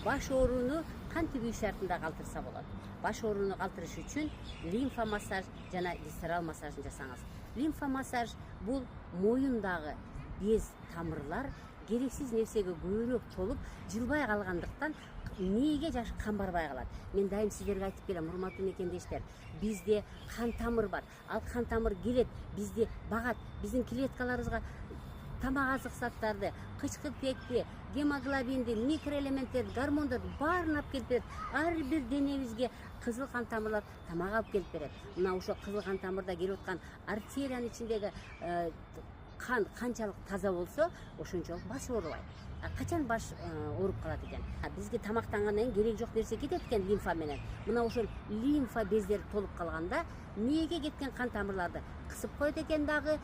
баш ооруну кан тибүү шартында калтырса болот. Баш ооруну калтырыш үчүн лимфа массаж жана висцерал массажын жасаңыз. Лимфа массаж бул моюндагы без тамырлар керексиз нерсеге көбүрөөк толуп жылбай калгандыктан мээге жаш кан барбай калат. Мен дайым сиздерге айтып келем, урматтуу мекендештер, бизде кан тамыр бар. Ал кан тамыр келет, бизди багат, биздин клеткаларыбызга тамак азык заттарды, кычкы пекти, гемоглобинди, микроэлементтерди, гормондорду баарын алып келип берет. Ар бир денебизге кызыл кан тамырлар тамак алып келип берет. Мына ошо кызыл кан тамырда келип аткан артериянын ичиндеги қан канчалык таза болсо, ошончолук баш оорубайт. Качан баш ооруп калат экен? Бизге тамактангандан кийин керек жок нерсе кетет экен лимфа менен. Мына ошол лимфа бездери толуп калганда мээге кеткен кан тамырларды кысып коет экен дагы,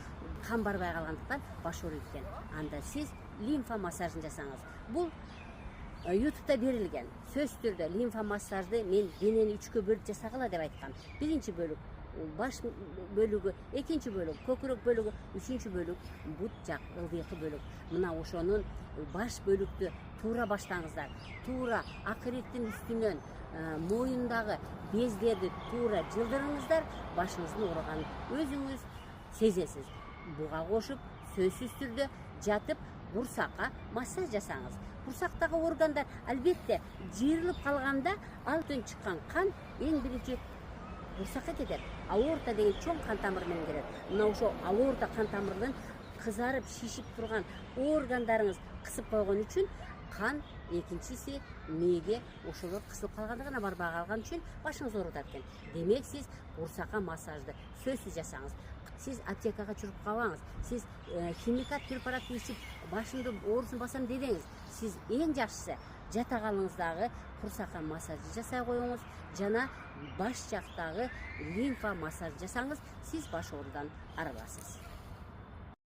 кан барбай калгандыктан баш ооруйт экен. Анда сиз лимфа массажын жасаңыз. Бул YouTube'да берилген. Сөз түрдө лимфа массажды мен денени 3кө бөлүп жасагыла деп айткам. Биринчи бөлүк баш бөлүгү, экинчи бөлүк көкүрөк бөлүгү, үчүнчү бөлүк бут жак, ылдыйкы бөлүк. Мына ошонун баш бөлүктү туура баштаңыздар. Туура акыреттин үстүнөн моюндагы бездерди туура жылдырыңыздар, башыңыздын ооруганын өзүңүз сезесиз. Буга кошуп сөзсүз түрдө жатып курсакка массаж жасаңыз. Курсактагы органдар албетте жыйрылып калганда алтын чыккан кан эң биринчи курсакка кетет. Аорта деген чоң кан тамыр менен келет. Мына ошо аорта кан тамырынын кызарып, шишип турган органдарыңыз кысып койгон үчүн кан экинчиси мээге ошолор кысылып калгандыгына барбай калган үчүн башыңыз ооруп атат экен. Демек сиз курсакка массажды сөзсүз жасаңыз. Сиз аптекага чыгып калбаңыз. Сиз химикат препаратты ичип башымды оорусун басам дебеңиз. Сиз эң жакшысы жата калыңыздагы курсакка массаж жасай коюңуз жана баш жактагы лимфа массаж жасаңыз, сиз баш оорудан арыласыз.